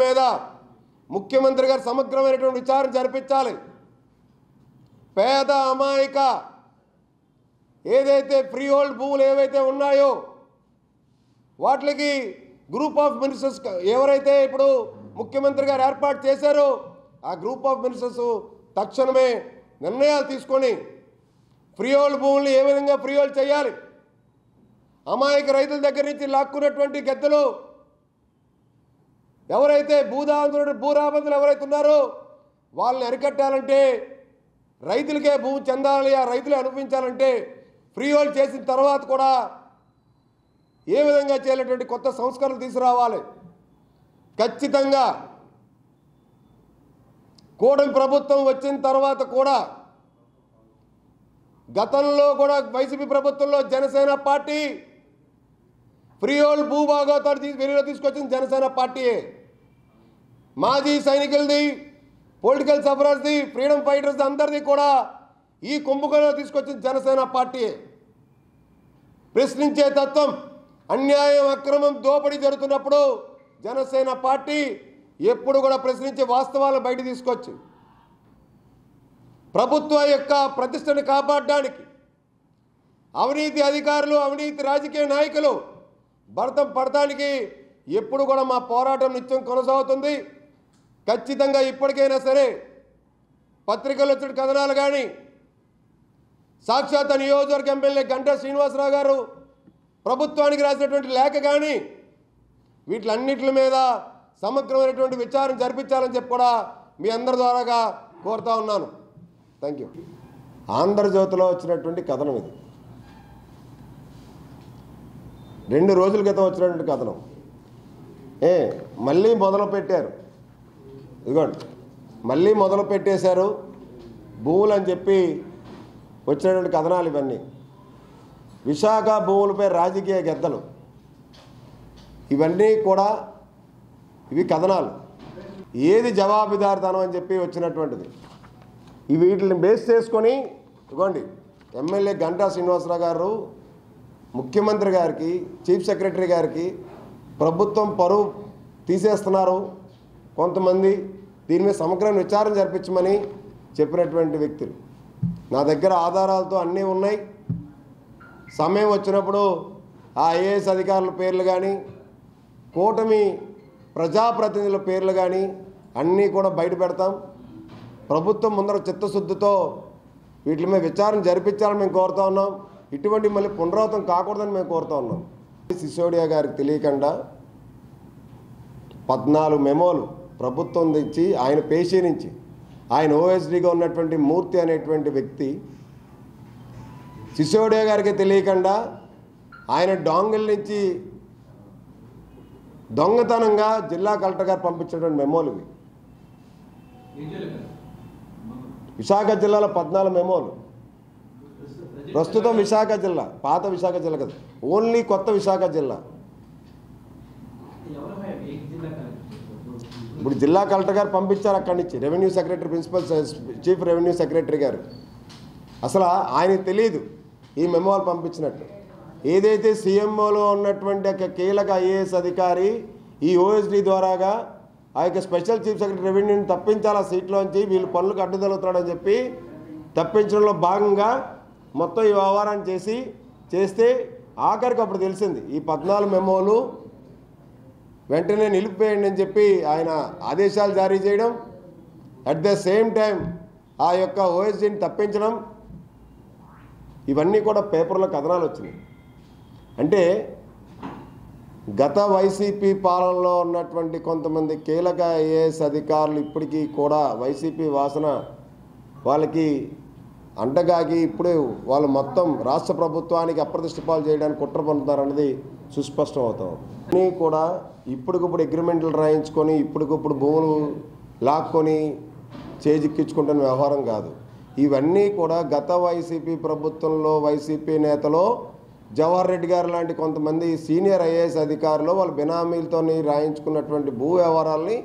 మీద ముఖ్యమంత్రి గారు సమగ్రమైనటువంటి విచారణ జరిపించాలి. పేద అమాయక ఏదైతే ఫ్రీ హోల్డ్ భూములు ఏవైతే ఉన్నాయో వాటికి గ్రూప్ ఆఫ్ మినిస్టర్స్ ఎవరైతే ఇప్పుడు ముఖ్యమంత్రి గారు ఏర్పాటు చేశారో ఆ గ్రూప్ ఆఫ్ మినిస్టర్స్ తక్షణమే నిర్ణయాలు తీసుకొని ఫ్రీ హోల్డ్ భూముల్ని ఏ విధంగా ఫ్రీ హోల్డ్ చేయాలి, అమాయక రైతుల దగ్గర నుంచి లాక్కున్నటువంటి గద్దెలు ఎవరైతే భూరాబందులు ఎవరైతే ఉన్నారో వాళ్ళని అరికట్టాలంటే రైతులకే భూమి చెందాలి, ఆ రైతులే అనుభవించాలంటే ఫ్రీ హోల్డ్ చేసిన తర్వాత కూడా ఏ విధంగా చేయాలనేటువంటి కొత్త సంస్కరణలు తీసుకురావాలి. ఖచ్చితంగా కూటమి ప్రభుత్వం వచ్చిన తర్వాత కూడా గతంలో కూడా వైసీపీ ప్రభుత్వంలో జనసేన పార్టీ ఫ్రీ హోల్డ్ భూభాగోతాలు వెలుగులో తీసుకొచ్చిన జనసేన పార్టీయే. మాజీ సైనికులది, పొలిటికల్ సఫరర్స్ది, ఫ్రీడమ్ ఫైటర్స్ అందరిది కూడా ఈ కుంభకోణంలో తీసుకొచ్చిన జనసేన పార్టీయే. ప్రశ్నించే తత్వం, అన్యాయం అక్రమం దోపిడీ జరుగుతున్నప్పుడు జనసేన పార్టీ ఎప్పుడు కూడా ప్రశ్నించే వాస్తవాలను బయట తీసుకొచ్చి ప్రభుత్వ యొక్క ప్రతిష్టను కాపాడడానికి అవినీతి అధికారులు, అవినీతి రాజకీయ నాయకులు భరతం పడటానికి ఎప్పుడు కూడా మా పోరాటం నిత్యం కొనసాగుతుంది. ఖచ్చితంగా ఇప్పటికైనా సరే పత్రికల్లో వచ్చిన కథనాలు కానీ, సాక్షాత్ నియోజకవర్గ ఎమ్మెల్యే గంటా శ్రీనివాసరావు గారు ప్రభుత్వానికి రాసినటువంటి లేఖ కానీ వీటిలన్నిటి మీద సమగ్రమైనటువంటి విచారణ జరిపించాలని చెప్పి కూడా మీ అందరి ద్వారాగా కోరుతా ఉన్నాను. Thank you. ఆంధ్రజ్యోతిలో వచ్చినటువంటి కథనం ఇది. 2 రోజుల క్రితం వచ్చినటువంటి కథనం. మళ్ళీ మొదలు పెట్టారు. ఇదిగోండి, మళ్ళీ మొదలు పెట్టేశారు భూములు అని చెప్పి వచ్చినటువంటి కథనాలు ఇవన్నీ. విశాఖ భూములపై రాజకీయ గెద్దలు, ఇవన్నీ కూడా ఇవి కథనాలు. ఏది జవాబుదారితనం అని చెప్పి వచ్చినటువంటిది. వీటిని బేస్ చేసుకొని ఇదిగోండి ఎమ్మెల్యే గంటా శ్రీనివాసరావు గారు ముఖ్యమంత్రి గారికి, చీఫ్ సెక్రటరీ గారికి ప్రభుత్వం పరువు తీసేస్తున్నారు కొంతమంది, దీని మీద సమగ్ర విచారణ జరిపించమని చెప్పినటువంటి వ్యక్తులు. నా దగ్గర ఆధారాలతో అన్నీ ఉన్నాయి. సమయం వచ్చినప్పుడు ఆ ఐఏఎస్ అధికారుల పేర్లు కానీ, కూటమి ప్రజాప్రతినిధుల పేర్లు కానీ అన్నీ కూడా బయట పెడతాం. ప్రభుత్వం ముందర చిత్తశుద్ధితో వీటి మీద విచారణ జరిపించాలని మేము కోరుతా ఉన్నాం. ఇటువంటి మళ్ళీ పునరావృతం కాకూడదని మేము కోరుతా ఉన్నాం. సిసోడియా గారికి తెలియకుండా 14 మెమోలు ప్రభుత్వం తెచ్చి ఆయన పేషీ నుంచి, ఆయన ఓఎస్డీగా ఉన్నటువంటి మూర్తి అనేటువంటి వ్యక్తి సిసోడియా గారికి తెలియకుండా ఆయన డాంగిల్ నుంచి దొంగతనంగా జిల్లా కలెక్టర్ గారు పంపించినటువంటి మెమోలు ఇవి. విశాఖ జిల్లాలో 14 మెమోలు. ప్రస్తుతం విశాఖ జిల్లా, పాత విశాఖ జిల్లా కదా, ఓన్లీ కొత్త విశాఖ జిల్లా. ఇప్పుడు జిల్లా కలెక్టర్ గారు పంపించారు అక్కడి నుంచి, revenue secretary, principal chief revenue secretary గారు. అసలు ఆయనకు తెలియదు ఈ మెమోలు పంపించినట్టు. ఏదైతే సీఎంఓలో ఉన్నటువంటి ఒక కీలక ఐఏఎస్ అధికారి ఈ ఓఎస్డీ ద్వారాగా ఆ యొక్క స్పెషల్ చీఫ్ సెక్రటరీ రెవెన్యూని తప్పించాలి ఆ సీట్లోంచి, వీళ్ళు పనులకు అడ్డుదలుగుతున్నాడని చెప్పి తప్పించడంలో భాగంగా మొత్తం ఈ వ్యవహారాన్ని చేస్తే ఆఖరికి అప్పుడు తెలిసింది ఈ 14 మెమోలు వెంటనే నిలిపివేయండి అని చెప్పి ఆయన ఆదేశాలు జారీ చేయడం, అట్ ద సేమ్ టైం ఆ యొక్క ఓఎస్డీని తప్పించడం, ఇవన్నీ కూడా పేపర్లో కథనాలు వచ్చినాయి. అంటే గత వైసీపీ పాలనలో ఉన్నటువంటి కొంతమంది కీలక ఐఏఎస్ అధికారులు ఇప్పటికీ కూడా వైసీపీ వాసన వాళ్ళకి అంటగాగి ఇప్పుడే వాళ్ళు మొత్తం రాష్ట్ర ప్రభుత్వానికి అప్రతిష్ట పాలు చేయడానికి కుట్ర పన్నుతారన్నది సుస్పష్టం అవుతాం. అన్నీ కూడా ఇప్పటికిప్పుడు అగ్రిమెంట్లు రాయించుకొని ఇప్పటికిప్పుడు భూములు లాక్కొని చేజిక్కించుకుంటున్న వ్యవహారం కాదు. ఇవన్నీ కూడా గత వైసీపీ ప్రభుత్వంలో వైసీపీ నేతలో జవహర్ రెడ్డి గారు లాంటి కొంతమంది సీనియర్ ఐఏఎస్ అధికారులు వాళ్ళ బినామీలతో రాయించుకున్నటువంటి భూ వ్యవహారాలని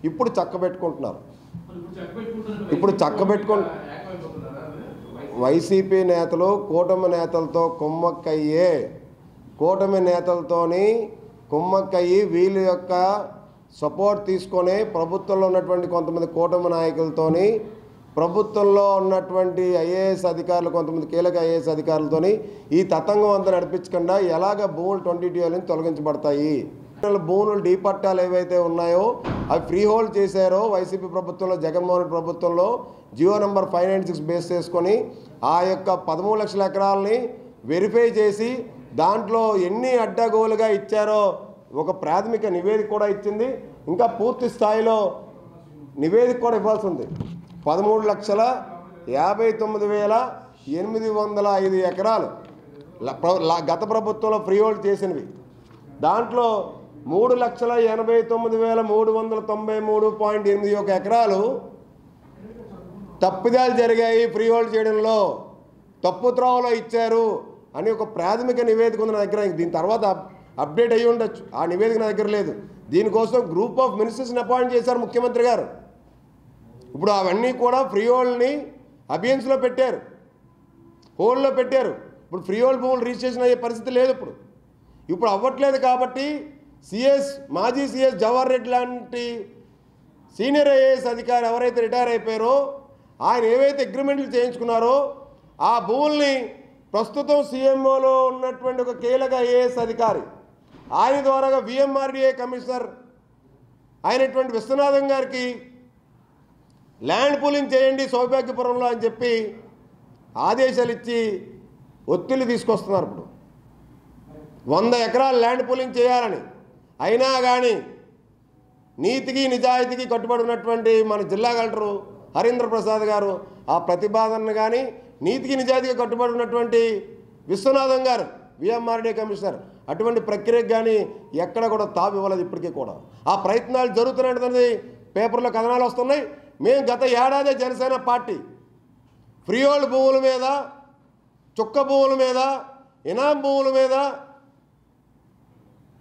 ఇప్పుడు చక్కబెట్టుకుంటున్నారు. వైసీపీ నేతలు కూటమి నేతలతో కుమ్మక్కయ్యి వీళ్ళ యొక్క సపోర్ట్ తీసుకొని ప్రభుత్వంలో ఉన్నటువంటి కొంతమంది కూటమి నాయకులతోని, ప్రభుత్వంలో ఉన్నటువంటి ఐఏఎస్ అధికారులు, కొంతమంది కీలక ఐఏఎస్ అధికారులతోని ఈ తతంగం అంతా నడిపించకుండా ఎలాగ భూములు 22 నుంచి తొలగించబడతాయి, భూములు డీపట్టాలు ఏవైతే ఉన్నాయో అవి ఫ్రీ హోల్డ్ చేశారో వైసీపీ ప్రభుత్వంలో, జగన్మోహన్ రెడ్డి ప్రభుత్వంలో జియో నెంబర్ 596 బేస్ చేసుకొని ఆ యొక్క 13 లక్షల ఎకరాలని వెరిఫై చేసి దాంట్లో ఎన్ని అడ్డగోలుగా ఇచ్చారో ఒక ప్రాథమిక నివేదిక కూడా ఇచ్చింది. ఇంకా పూర్తి స్థాయిలో నివేదిక కూడా ఇవ్వాల్సి ఉంది. 13,59,805 ఎకరాలు గత ప్రభుత్వంలో ఫ్రీ హోల్డ్ చేసినవి. దాంట్లో 3,89,393.81 ఎకరాలు తప్పిదాలు జరిగాయి, ఫ్రీ హోల్డ్ చేయడంలో తప్పు త్రోవలో ఇచ్చారు అని ఒక ప్రాథమిక నివేదిక ఉంది నా దగ్గర. దీని తర్వాత అప్డేట్ అయ్యి ఉండొచ్చు, ఆ నివేదిక నా దగ్గర లేదు. దీనికోసం గ్రూప్ ఆఫ్ మినిస్టర్స్ని అపాయింట్ చేశారు ముఖ్యమంత్రి గారు. ఇప్పుడు అవన్నీ కూడా ఫ్రీ హోల్డ్ని అబియన్స్లో పెట్టారు, హోల్డ్లో పెట్టారు. ఇప్పుడు ఫ్రీ హోల్డ్ భూములు రిజిస్ట్రేషన్ అయ్యే పరిస్థితి లేదు. ఇప్పుడు అవ్వట్లేదు కాబట్టి మాజీ సిఎస్ జవహర్ రెడ్డి లాంటి సీనియర్ ఐఏఎస్ అధికారి ఎవరైతే రిటైర్ అయిపోయారో ఆయన ఏవైతే అగ్రిమెంట్లు చేయించుకున్నారో ఆ భూముల్ని ప్రస్తుతం సీఎంఓలో ఉన్నటువంటి ఒక కీలక ఐఏఎస్ అధికారి ఆయన ద్వారాగా విఎంఆర్డీఏ కమిషనర్ అయినటువంటి విశ్వనాథం గారికి ల్యాండ్ పూలింగ్ చేయండి సౌభాగ్యపురంలో అని చెప్పి ఆదేశాలు ఇచ్చి ఒత్తిళ్లు తీసుకొస్తున్నారు. ఇప్పుడు 100 ఎకరాలు ల్యాండ్ పూలింగ్ చేయాలని, అయినా కానీ నీతికి నిజాయితీకి కట్టుబడి ఉన్నటువంటి మన జిల్లా కలెక్టరు హరీంద్ర ప్రసాద్ గారు ఆ ప్రతిపాదనను కానీ, నీతికి నిజాయితీకి కట్టుబడి ఉన్నటువంటి విశ్వనాథం గారు విఎంఆర్డీఏ కమిషనర్ అటువంటి ప్రక్రియకు కానీ ఎక్కడ కూడా తావు ఇవ్వలేదు. ఇప్పటికీ కూడా ఆ ప్రయత్నాలు జరుగుతున్నది పేపర్లో కథనాలు వస్తున్నాయి. మేము గత ఏడాది జనసేన పార్టీ ఫ్రీ హోల్డ్ భూముల మీద, చుక్క భూముల మీద, ఇనాం భూముల మీద,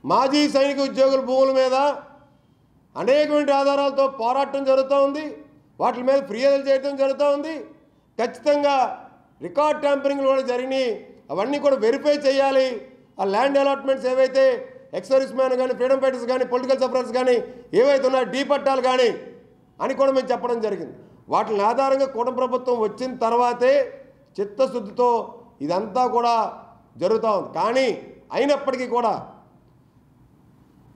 మాజీ సైనిక ఉద్యోగుల భూముల మీద అనేకమైన ఆధారాలతో పోరాటం జరుగుతూ ఉంది. వాటి మీద ఫిర్యాదులు చేయడం జరుగుతూ ఉంది. ఖచ్చితంగా రికార్డ్ ట్యాంపరింగ్లు కూడా జరిగినాయి. అవన్నీ కూడా వెరిఫై చేయాలి. ఆ ల్యాండ్ అలాట్మెంట్స్ ఏవైతే ఎక్సర్విస్ మ్యాన్ కానీ, ఫ్రీడమ్ ఫైటర్స్ కానీ, పొలిటికల్ సఫరర్స్ కానీ ఏవైతే ఉన్నాయో డీ పట్టాలు కానీ అని కూడా మేము చెప్పడం జరిగింది. వాటిని ఆధారంగా కూటమి ప్రభుత్వం వచ్చిన తర్వాతే చిత్తశుద్ధితో ఇదంతా కూడా జరుగుతూ ఉంది. కానీ అయినప్పటికీ కూడా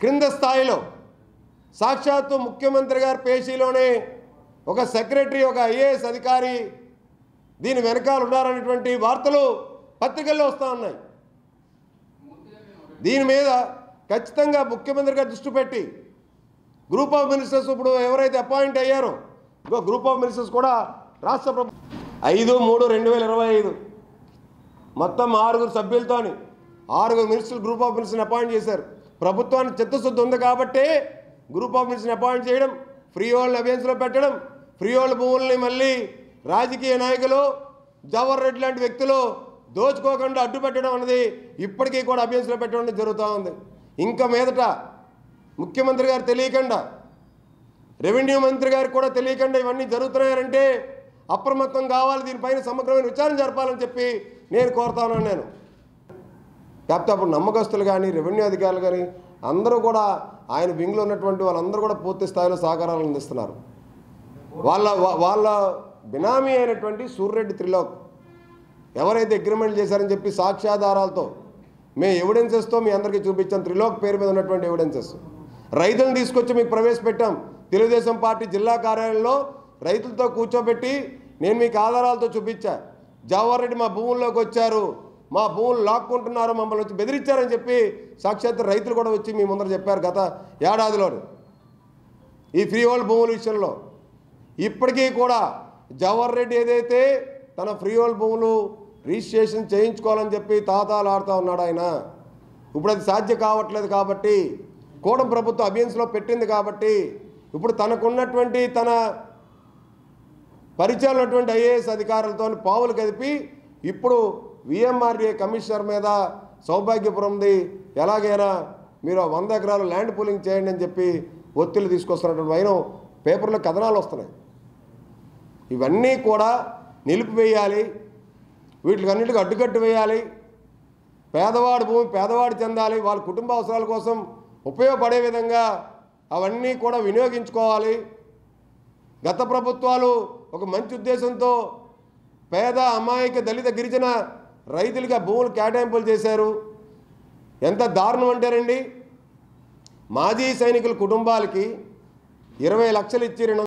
క్రింద స్థాయిలో సాక్షాత్తు ముఖ్యమంత్రి గారి పేషీలోనే ఒక సెక్రటరీ, ఒక ఐఏఎస్ అధికారి దీని వెనకాల ఉన్నారనేటువంటి వార్తలు పత్రికల్లో వస్తూ ఉన్నాయి. దీని మీద ఖచ్చితంగా ముఖ్యమంత్రి గారు దృష్టి పెట్టి గ్రూప్ ఆఫ్ మినిస్టర్స్ ఇప్పుడు ఎవరైతే అపాయింట్ అయ్యారో గ్రూప్ ఆఫ్ మినిస్టర్స్ కూడా రాష్ట్ర ప్రభుత్వం 5/3/2025 మొత్తం 6 సభ్యులతోని 6 మినిస్టర్లు గ్రూప్ ఆఫ్ మినిస్టర్ని అపాయింట్ చేశారు. ప్రభుత్వానికి చిత్తశుద్ధి ఉంది కాబట్టి గ్రూప్ ఆఫ్ మినిస్టర్ని అపాయింట్ చేయడం, ఫ్రీ హోల్డ్ అబియన్స్లో పెట్టడం, ఫ్రీ హోల్డ్ భూముల్ని మళ్ళీ రాజకీయ నాయకులు జవహర్ రెడ్డి లాంటి వ్యక్తులు దోచుకోకుండా అడ్డు పెట్టడం అనేది ఇప్పటికీ కూడా అబియన్స్లో పెట్టడం జరుగుతూ ఉంది. ఇంకా మీదట ముఖ్యమంత్రి గారు తెలియకుండా, రెవెన్యూ మంత్రి గారికి కూడా తెలియకుండా ఇవన్నీ జరుగుతున్నాయంటే అప్రమత్తం కావాలి. దీనిపైన సమగ్రమైన విచారణ జరపాలని చెప్పి నేను కోరుతా ఉన్నాను. నేను లేకపోతే అప్పుడు నమ్మకస్తులు కానీ, రెవెన్యూ అధికారులు కానీ అందరూ కూడా ఆయన వింగ్లో ఉన్నటువంటి వాళ్ళందరూ కూడా పూర్తి స్థాయిలో సహకారాలు అందిస్తున్నారు. వాళ్ళ బినామీ అయినటువంటి సూర్రెడ్డి త్రిలోక్ ఎవరైతే అగ్రిమెంట్ చేశారని చెప్పి సాక్ష్యాధారాలతో మేము ఎవిడెన్సెస్తో మీ అందరికీ చూపించాం. త్రిలోక్ పేరు మీద ఉన్నటువంటి ఎవిడెన్సెస్ రైతులను తీసుకొచ్చి మీకు ప్రవేశపెట్టాం. తెలుగుదేశం పార్టీ జిల్లా కార్యాలయంలో రైతులతో కూర్చోబెట్టి నేను మీకు ఆధారాలతో చూపించా. జవహర్ రెడ్డి మా భూముల్లోకి వచ్చారు, మా భూములు లాక్కుంటున్నారు, మమ్మల్ని వచ్చి బెదిరించారని చెప్పి సాక్షాత్ రైతులు కూడా వచ్చి మీ ముందర చెప్పారు గత ఏడాదిలో ఈ ఫ్రీ హోల్డ్ భూముల విషయంలో. ఇప్పటికీ కూడా జవహర్ రెడ్డి ఏదైతే తన ఫ్రీ హోల్డ్ భూములు రిజిస్ట్రేషన్ చేయించుకోవాలని చెప్పి తాతాలు ఆడుతూ ఉన్నాడు ఆయన. ఇప్పుడు అది సాధ్యం కావట్లేదు కాబట్టి కూటమి ప్రభుత్వం అబియన్స్లో పెట్టింది కాబట్టి ఇప్పుడు తనకున్నటువంటి తన పరిచయం ఉన్నటువంటి ఐఏఎస్ అధికారులతో పావులు కదిపి ఇప్పుడు విఎంఆర్డీఏ కమిషనర్ మీద సౌభాగ్యపురంది ఎలాగైనా మీరు 100 ఎకరాలు ల్యాండ్ పూలింగ్ చేయండి అని చెప్పి ఒత్తిళ్లు తీసుకొస్తున్నటువంటి వైనం పేపర్లో కథనాలు వస్తున్నాయి. ఇవన్నీ కూడా నిలిపివేయాలి, వీటికన్నిటికీ అడ్డుకట్టు వేయాలి. పేదవాడి భూమి పేదవాడు చెందాలి, వాళ్ళ కుటుంబ అవసరాల కోసం ఉపయోగపడే విధంగా అవన్నీ కూడా వినియోగించుకోవాలి. గత ప్రభుత్వాలు ఒక మంచి ఉద్దేశంతో పేద అమాయక దళిత గిరిజన రైతులుగా భూములు కేటాయింపులు చేశారు. ఎంత దారుణం అంటారండి, మాజీ సైనికుల కుటుంబాలకి 20 లక్షలు ఇచ్చి